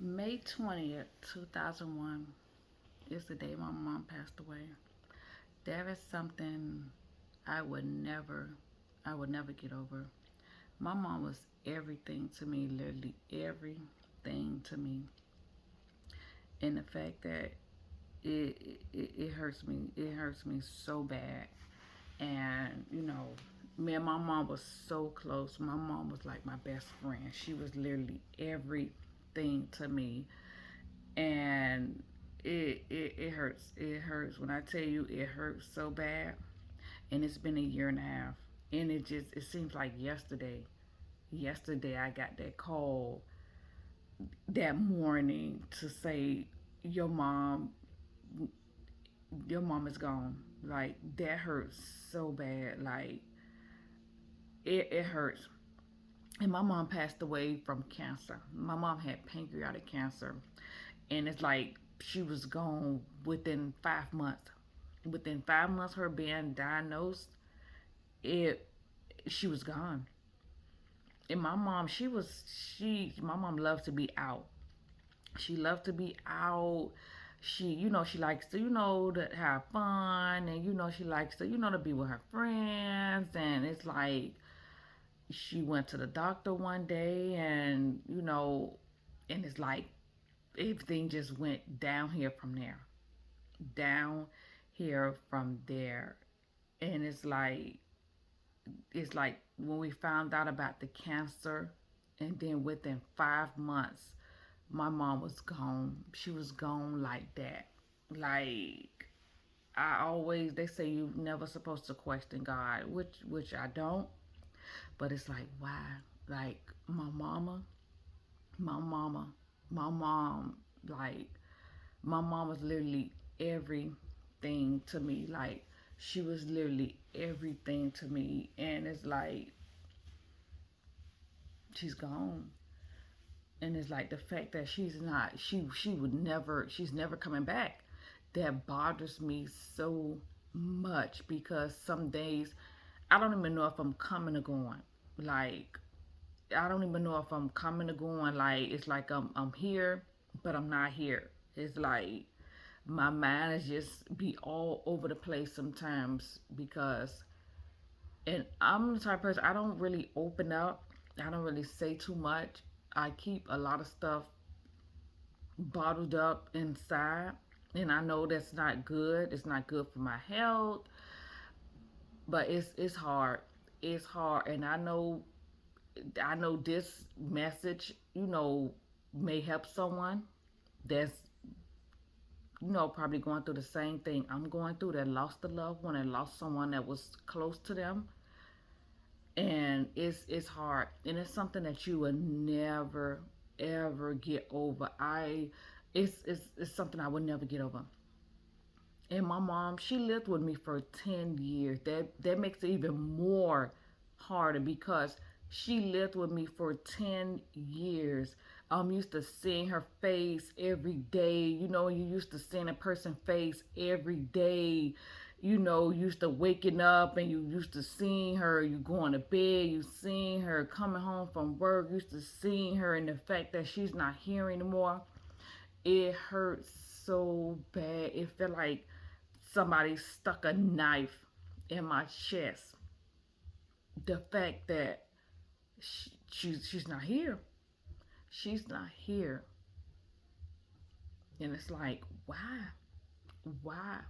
May 20th, 2001 is the day my mom passed away. That is something I would never, I would never get over. My mom was everything to me, literally everything to me. And the fact that it hurts me, it hurts me so bad. And, me and my mom was so close. My mom was like my best friend. She was literally everything to me. And it hurts. It hurts. When I tell you it hurts so bad. And it's been a year and a half. And it seems like yesterday. Yesterday I got that call that morning to say your mom your mom is gone. Like that hurts so bad. Like it hurts. And my mom passed away from cancer. My mom had pancreatic cancer. And it's like she was gone within 5 months. Within 5 months her being diagnosed, it she was gone. And my mom, my mom loves to be out. She loves to be out. She likes to, to have fun, and she likes to, to be with her friends. And it's like she went to the doctor one day, and and it's like everything just went down here from there, down here from there. And it's like when we found out about the cancer, and then within 5 months my mom was gone. She was gone like that. Like, they say you never supposed to question God, which I don't. But it's like, why? Like, my mama, my mom, like, my mom was literally everything to me. Like, she was literally everything to me. And it's like, she's gone. And it's like the fact that she's never coming back. That bothers me so much, because some days I don't even know if I'm coming or going. Like, I don't even know if I'm coming or going. Like, it's like I'm here, but I'm not here. It's like my mind is just be all over the place sometimes, because, and I'm the type of person, I don't really open up. I don't really say too much. I keep a lot of stuff bottled up inside, and I know that's not good. It's not good for my health, but it's hard. It's hard, and I know this message, may help someone that's probably going through the same thing I'm going through, that lost a loved one and lost someone that was close to them. And it's hard, and it's something that you will never ever get over. It's something I would never get over. And my mom, she lived with me for 10 years. That makes it even more harder, because she lived with me for 10 years. I'm used to seeing her face every day. You used to seeing a person's face every day. Used to waking up, and you used to seeing her, you going to bed, you seeing her coming home from work, used to seeing her, and the fact that she's not here anymore, it hurts so bad. It felt like somebody stuck a knife in my chest. The fact that she's not here. She's not here. And it's like, why? Why?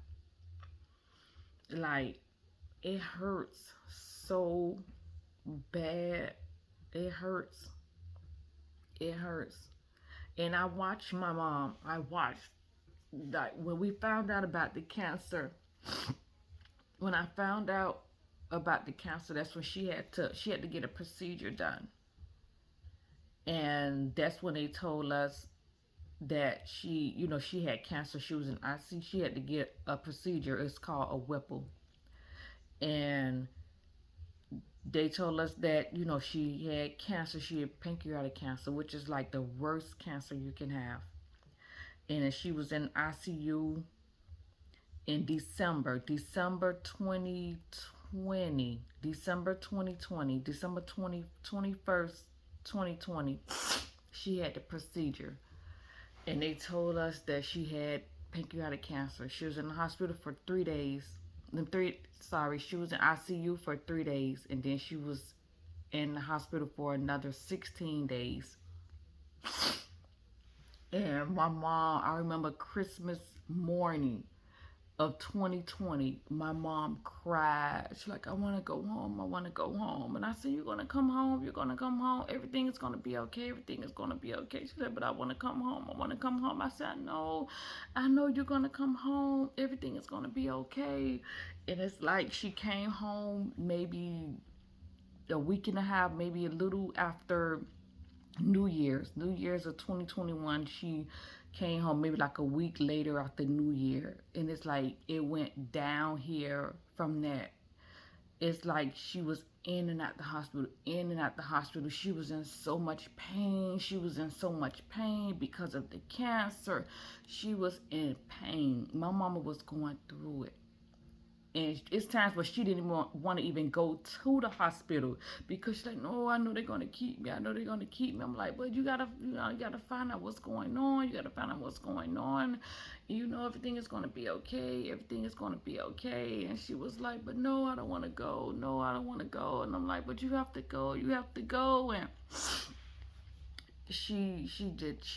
Like, it hurts so bad. It hurts. It hurts. And I watched my mom. I watched, like, when we found out about the cancer. When I found out about the cancer, that's when she had to get a procedure done. And that's when they told us that she had cancer. She was in IC. She had to get a procedure. It's called a Whipple. And they told us that she had cancer. She had pancreatic cancer, which is like the worst cancer you can have. And she was in ICU in December 2020, December 21st, 2020. She had the procedure. and they told us that she had pancreatic cancer. She was in the hospital for 3 days. She was in ICU for 3 days, and then she was in the hospital for another 16 days. And my mom, I remember Christmas morning of 2020, my mom cried. She's like, I want to go home. I want to go home. And I said, you're going to come home. You're going to come home. Everything is going to be okay. Everything is going to be okay. She said, but I want to come home. I want to come home. I said, I know you're going to come home. Everything is going to be okay. And it's like she came home maybe a week and a half, maybe a little after New Year's of 2021. She came home maybe like a week later after New Year, and it's like it went down here from that. It's like she was in and out the hospital, in and out the hospital. She was in so much pain. She was in so much pain because of the cancer. She was in pain. My mama was going through it. And it's times where she didn't want to even go to the hospital because she's like, no, I know they're gonna keep me. I know they're gonna keep me. I'm like, but you gotta find out what's going on. You gotta find out what's going on. You know, everything is gonna be okay. Everything is gonna be okay. And she was like, but no, I don't want to go. No, I don't want to go. And I'm like, but you have to go. You have to go. And she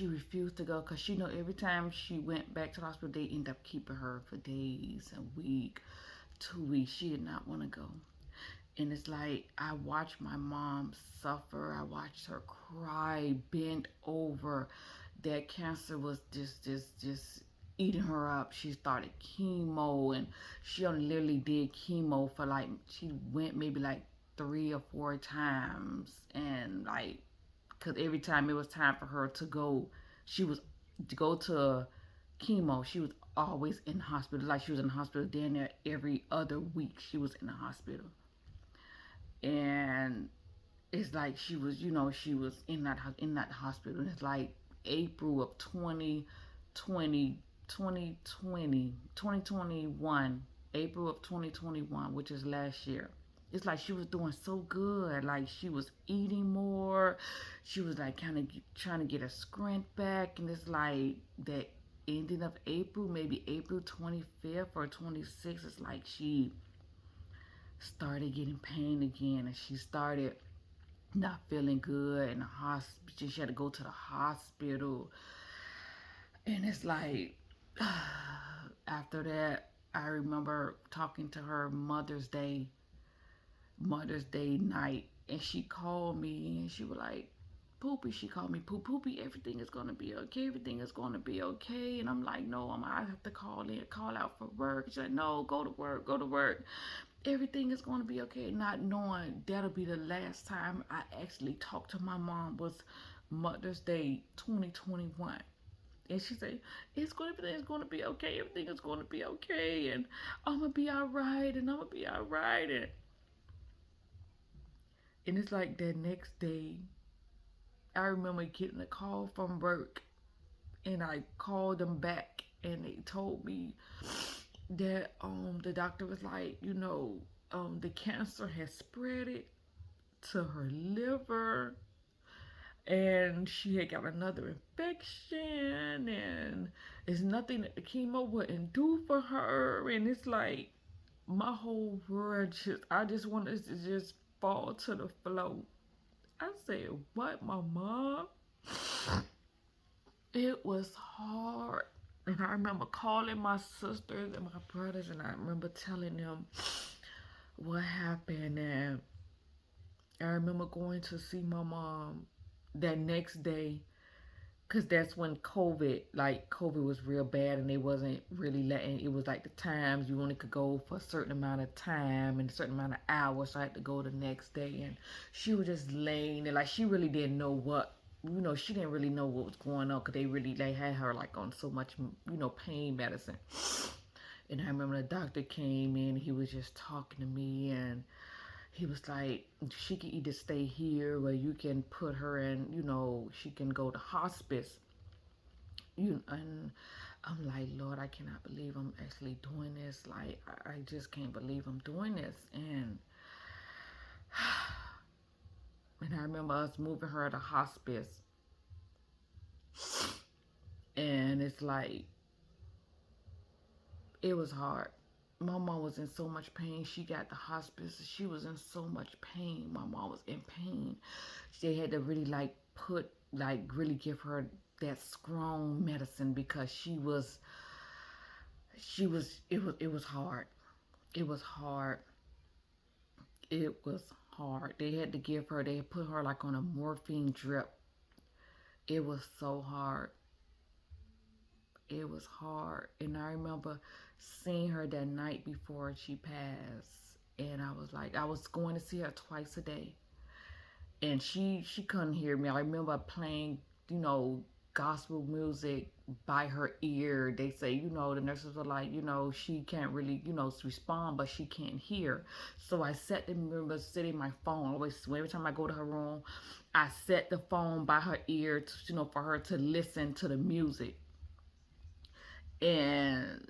refused to go because she know every time she went back to the hospital, they end up keeping her for days, a week, 2 weeks. She did not want to go. And it's like I watched my mom suffer. I watched her cry, bent over. That cancer was just eating her up. She started chemo, and she only literally did chemo for like, she went maybe like 3 or 4 times, and like, because every time it was time for her to go, she was to go to chemo. She was always in the hospital. Like she was in the hospital down there every other week. She was in the hospital, and it's like she was, she was in that hospital. And it's like April of 2020, 2021, April of 2021, which is last year. It's like she was doing so good. Like she was eating more. She was like kind of trying to get her strength back. And it's like that ending of April, maybe April 25th or 26th, it's like she started getting pain again, and she started not feeling good in the hospital. She had to go to the hospital. And it's like, after that, I remember talking to her Mother's Day night, and she called me, and she was like, Poopy, she called me Poopy, everything is gonna be okay, everything is gonna be okay. And I'm like, no, I have to call out for work. She's like, no, go to work, everything is gonna be okay. Not knowing that'll be the last time I actually talked to my mom was Mother's Day 2021. And she said, everything's gonna be okay, everything is gonna be okay, and I'm gonna be alright, and I'm gonna be alright. And it's like that next day, I remember getting a call from work, and I called them back, and they told me that the doctor was like, the cancer has spread it to her liver, and she had got another infection, and it's nothing that the chemo wouldn't do for her. And it's like my whole world I just wanted to just fall to the floor. I said, what, my mom? It was hard. And I remember calling my sisters and my brothers, and I remember telling them what happened. And I remember going to see my mom that next day, because that's when COVID was real bad, and they wasn't really letting, it was like the times you only could go for a certain amount of time and a certain amount of hours. So I had to go the next day, and she was just laying there like she really didn't know what, she didn't really know what was going on, because they had her like on so much, pain medicine. And I remember the doctor came in, he was just talking to me, and he was like, she can either stay here, or you can put her in, she can go to hospice. And I'm like, Lord, I cannot believe I'm actually doing this. Like, I just can't believe I'm doing this. And I remember us moving her to hospice. like, it was hard. My mom was in so much pain. She got the hospice. She was in so much pain. My mom was in pain. They had to really like really give her that strong medicine because it was hard. It was hard. It was hard. They had to give her, they put her like on a morphine drip. It was so hard. It was hard. And I remember seeing her that night before she passed. And I was like, I was going to see her twice a day. And she couldn't hear me. I remember playing, you know, gospel music by her ear. They say, the nurses were like, she can't really, respond, but she can't hear. So I set the remember sitting my phone. Always every time I go to her room, I set the phone by her ear to, for her to listen to the music. And